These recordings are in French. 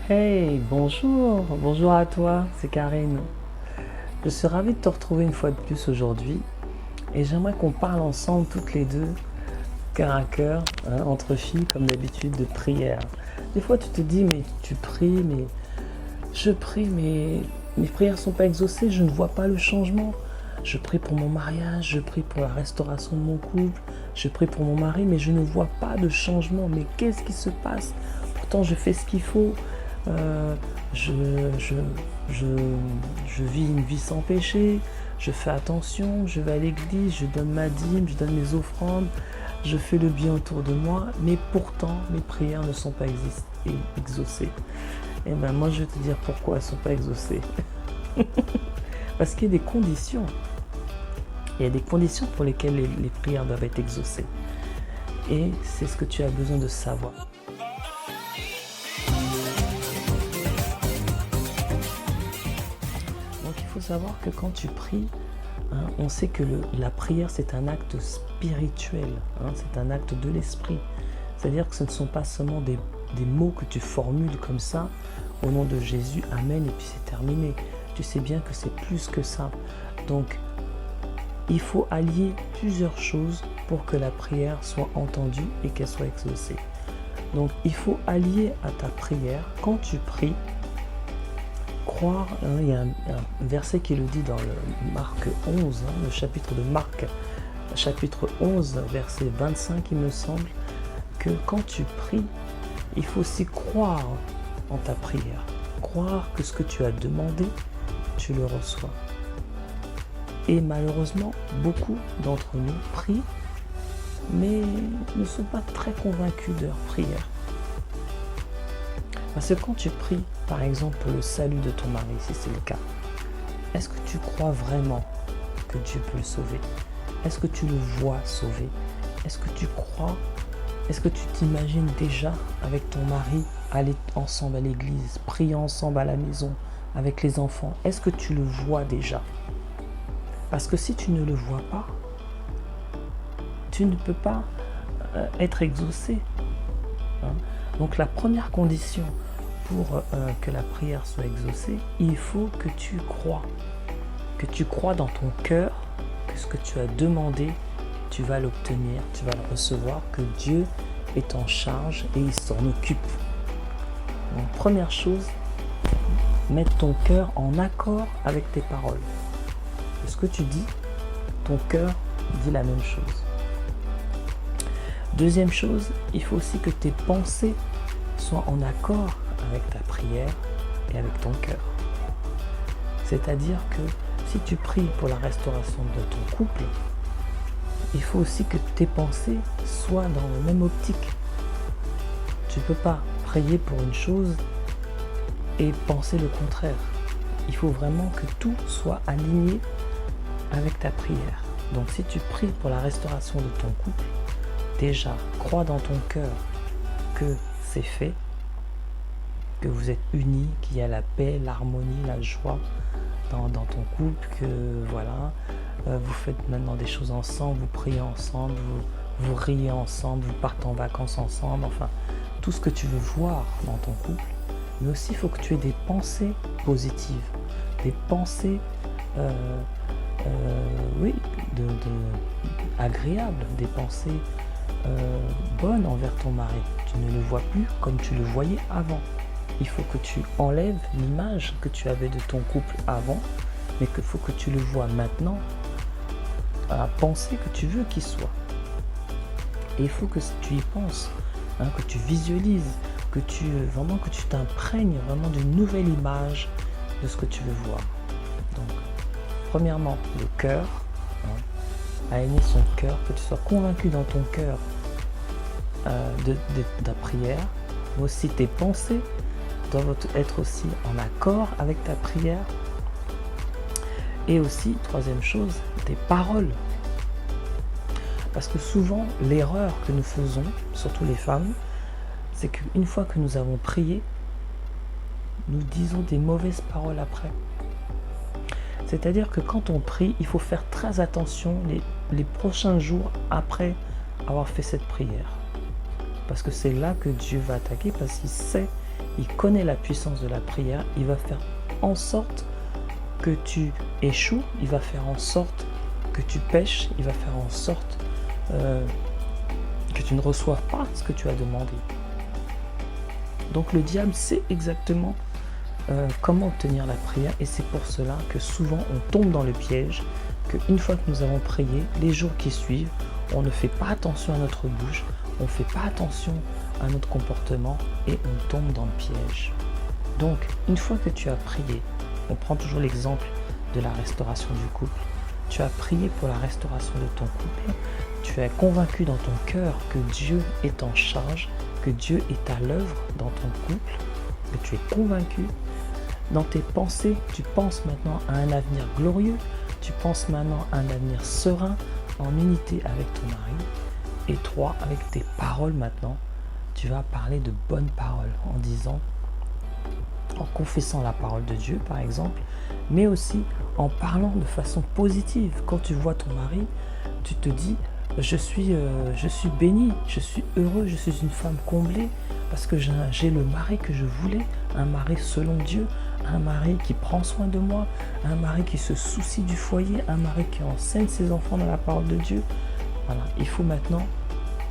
Hey, bonjour, bonjour à toi, c'est Karine. Je suis ravie de te retrouver une fois de plus aujourd'hui et j'aimerais qu'on parle ensemble toutes les deux, cœur à cœur, entre filles comme d'habitude, de prière. Des fois tu te dis mais tu pries, mais je prie mais mes prières ne sont pas exaucées, je ne vois pas le changement. Je prie pour mon mariage, je prie pour la restauration de mon couple, je prie pour mon mari mais je ne vois pas de changement. Mais qu'est-ce qui se passe? Pourtant je fais ce qu'il faut. Euh, je, je, je, je vis une vie sans péché, je fais attention, je vais à l'église, je donne ma dîme, je donne mes offrandes, je fais le bien autour de moi, mais pourtant mes prières ne sont pas exaucées. Et bien moi je vais te dire pourquoi elles ne sont pas exaucées. Parce qu'il y a des conditions. Il y a des conditions pour lesquelles les prières doivent être exaucées. Et c'est ce que tu as besoin de savoir. Donc il faut savoir que quand tu pries, on sait que la prière c'est un acte spirituel, c'est un acte de l'esprit. C'est-à-dire que ce ne sont pas seulement des mots que tu formules comme ça, au nom de Jésus, Amen, et puis c'est terminé. Tu sais bien que c'est plus que ça. Donc il faut allier plusieurs choses pour que la prière soit entendue et qu'elle soit exaucée. Donc il faut allier à ta prière, quand tu pries, croire, il y a un verset qui le dit dans le Marc 11, le chapitre de Marc, chapitre 11, verset 25, il me semble, que quand tu pries, il faut aussi croire en ta prière. Croire que ce que tu as demandé, tu le reçois. Et malheureusement, beaucoup d'entre nous prient, mais ne sont pas très convaincus de leur prière. Parce que quand tu pries, par exemple, pour le salut de ton mari, si c'est le cas, est-ce que tu crois vraiment que Dieu peut le sauver? Est-ce que tu le vois sauver? Est-ce que tu crois? Est-ce que tu t'imagines déjà avec ton mari aller ensemble à l'église, prier ensemble à la maison, avec les enfants? Est-ce que tu le vois déjà? Parce que si tu ne le vois pas, tu ne peux pas être exaucé. Donc la première condition pour que la prière soit exaucée, il faut que tu crois dans ton cœur que ce que tu as demandé, tu vas l'obtenir, tu vas le recevoir, que Dieu est en charge et il s'en occupe. Donc première chose, mettre ton cœur en accord avec tes paroles. Ce que tu dis, ton cœur dit la même chose. Deuxième chose, il faut aussi que tes pensées soient en accord avec ta prière et avec ton cœur. C'est-à-dire que si tu pries pour la restauration de ton couple, il faut aussi que tes pensées soient dans la même optique. Tu ne peux pas prier pour une chose et penser le contraire. Il faut vraiment que tout soit aligné avec ta prière. Donc si tu pries pour la restauration de ton couple, déjà crois dans ton cœur que c'est fait, que vous êtes unis, qu'il y a la paix, l'harmonie, la joie dans ton couple, que voilà, vous faites maintenant des choses ensemble, vous priez ensemble, vous riez ensemble, vous partez en vacances ensemble, enfin tout ce que tu veux voir dans ton couple. Mais aussi il faut que tu aies des pensées positives, des pensées agréables, des pensées bonnes envers ton mari. Tu ne le vois plus comme tu le voyais avant. Il faut que tu enlèves l'image que tu avais de ton couple avant, mais qu'il faut que tu le vois maintenant à la pensée que tu veux qu'il soit. Et il faut que tu y penses, que tu visualises, que tu t'imprègnes vraiment d'une nouvelle image de ce que tu veux voir. Donc, premièrement, le cœur, aligner son cœur, que tu sois convaincu dans ton cœur de ta prière, mais aussi tes pensées doivent être aussi en accord avec ta prière. Et aussi, troisième chose, tes paroles. Parce que souvent, l'erreur que nous faisons, surtout les femmes, c'est qu'une fois que nous avons prié, nous disons des mauvaises paroles après. C'est-à-dire que quand on prie, il faut faire très attention les prochains jours après avoir fait cette prière. Parce que c'est là que Dieu va attaquer, parce qu'il sait il connaît la puissance de la prière, il va faire en sorte que tu échoues, il va faire en sorte que tu pêches, il va faire en sorte que tu ne reçoives pas ce que tu as demandé. Donc le diable sait exactement comment obtenir la prière, et c'est pour cela que souvent on tombe dans le piège, qu'une fois que nous avons prié, les jours qui suivent, on ne fait pas attention à notre bouche, on ne fait pas attention à notre comportement et on tombe dans le piège. Donc une fois que tu as prié, on prend toujours l'exemple de la restauration du couple, tu as prié pour la restauration de ton couple, tu es convaincu dans ton cœur que Dieu est en charge, que Dieu est à l'œuvre dans ton couple, que tu es convaincu. Dans tes pensées, tu penses maintenant à un avenir glorieux, tu penses maintenant à un avenir serein, en unité avec ton mari. Et 3, avec tes paroles maintenant, tu vas parler de bonnes paroles en disant, en confessant la parole de Dieu par exemple, mais aussi en parlant de façon positive. Quand tu vois ton mari, tu te dis, je suis béni, je suis heureux, je suis une femme comblée parce que j'ai le mari que je voulais, un mari selon Dieu, un mari qui prend soin de moi, un mari qui se soucie du foyer, un mari qui enseigne ses enfants dans la parole de Dieu. Voilà, il faut maintenant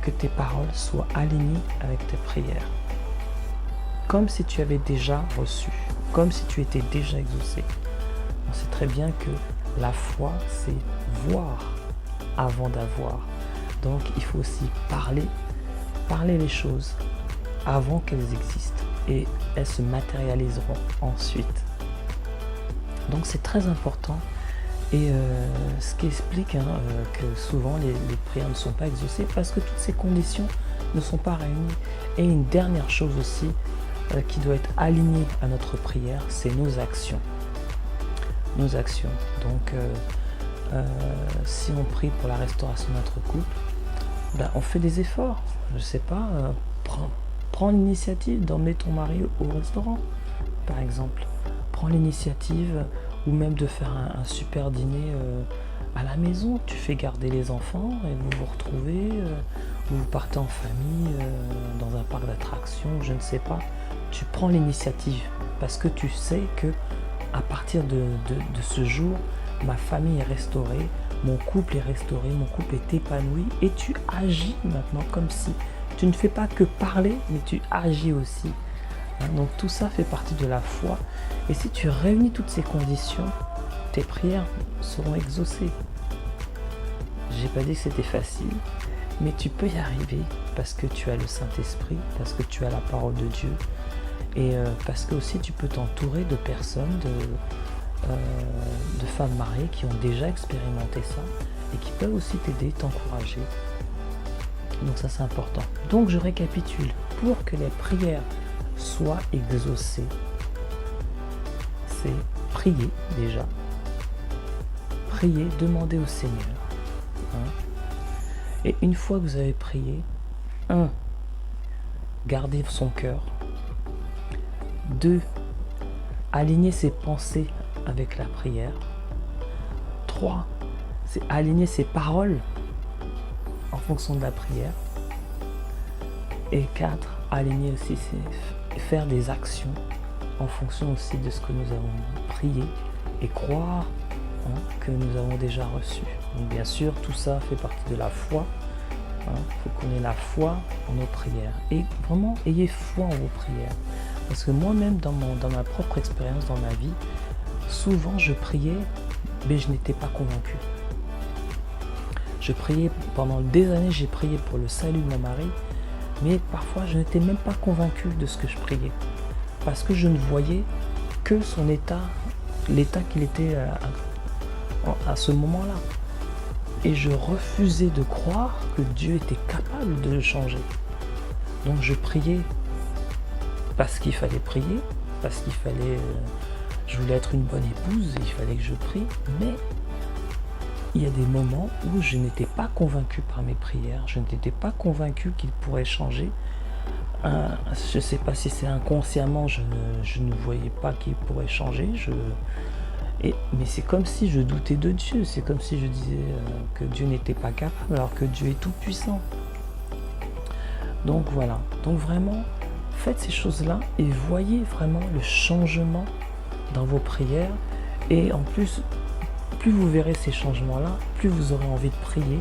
que tes paroles soient alignées avec tes prières. Comme si tu avais déjà reçu, comme si tu étais déjà exaucé. On sait très bien que la foi, c'est voir avant d'avoir. Donc il faut aussi parler les choses avant qu'elles existent et elles se matérialiseront ensuite. Donc c'est très important et ce qui explique que souvent les prières ne sont pas exaucées parce que toutes ces conditions ne sont pas réunies. Et une dernière chose aussi qui doit être alignée à notre prière, c'est nos actions. Nos actions. Donc si on prie pour la restauration de notre couple, ben, on fait des efforts. Je sais pas, prends l'initiative d'emmener ton mari au restaurant, par exemple. Prends l'initiative ou même de faire un super dîner à la maison. Tu fais garder les enfants et vous vous retrouvez, vous partez en famille dans un parc d'attractions, je ne sais pas. Tu prends l'initiative parce que tu sais que à partir de ce jour, ma famille est restaurée, mon couple est restauré, mon couple est épanoui et tu agis maintenant comme si tu ne fais pas que parler, mais tu agis aussi. Donc tout ça fait partie de la foi. Et si tu réunis toutes ces conditions, tes prières seront exaucées. J'ai pas dit que c'était facile, mais tu peux y arriver parce que tu as le Saint-Esprit, parce que tu as la parole de Dieu et parce que aussi tu peux t'entourer de personnes, de femmes mariées qui ont déjà expérimenté ça et qui peuvent aussi t'aider, t'encourager. Donc ça c'est important. Donc je récapitule. Pour que les prières soient exaucées, c'est prier déjà. Prier, demander au Seigneur. Et une fois que vous avez prié, 1. Garder son cœur. 2. Aligner ses pensées avec la prière. 3. C'est aligner ses paroles en fonction de la prière. Et 4. Aligner aussi, c'est faire des actions en fonction aussi de ce que nous avons prié et croire que nous avons déjà reçu. Donc bien sûr, tout ça fait partie de la foi. Il faut qu'on ait la foi en nos prières. Et vraiment, ayez foi en vos prières. Parce que moi-même, dans ma propre expérience, dans ma vie, souvent je priais, mais je n'étais pas convaincu. Je priais pendant des années, j'ai prié pour le salut de mon mari, mais parfois je n'étais même pas convaincu de ce que je priais. Parce que je ne voyais que son état, l'état qu'il était à ce moment-là. Et je refusais de croire que Dieu était capable de le changer. Donc je priais parce qu'il fallait prier, parce qu'il fallait... je voulais être une bonne épouse, il fallait que je prie, mais il y a des moments où je n'étais pas convaincu par mes prières, je n'étais pas convaincu qu'il pourrait changer. Je ne sais pas si c'est inconsciemment, je ne voyais pas qu'il pourrait changer, mais c'est comme si je doutais de Dieu, c'est comme si je disais que Dieu n'était pas capable alors que Dieu est tout puissant. Donc voilà, donc vraiment, faites ces choses-là et voyez vraiment le changement dans vos prières. Et en plus, plus vous verrez ces changements-là, plus vous aurez envie de prier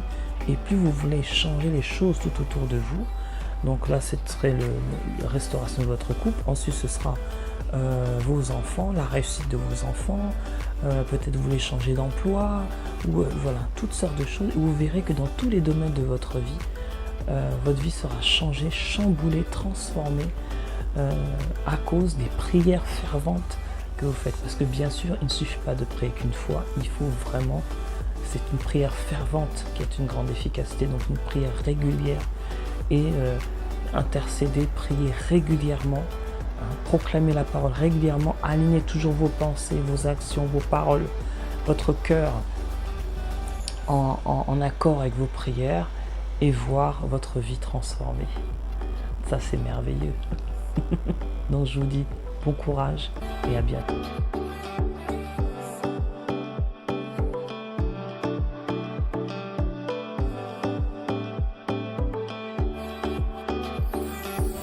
et plus vous voulez changer les choses tout autour de vous. Donc là, ce serait la restauration de votre couple. Ensuite, ce sera vos enfants, la réussite de vos enfants. Peut-être vous voulez changer d'emploi, ou voilà, toutes sortes de choses. Vous verrez que dans tous les domaines de votre vie sera changée, chamboulée, transformée à cause des prières ferventes que vous faites. Parce que bien sûr, il ne suffit pas de prier qu'une fois, il faut vraiment, c'est une prière fervente qui est une grande efficacité, donc une prière régulière et intercéder, prier régulièrement, proclamer la parole régulièrement, aligner toujours vos pensées, vos actions, vos paroles, votre cœur en accord avec vos prières et voir votre vie transformée. Ça, c'est merveilleux. Donc je vous dis bon courage et à bientôt.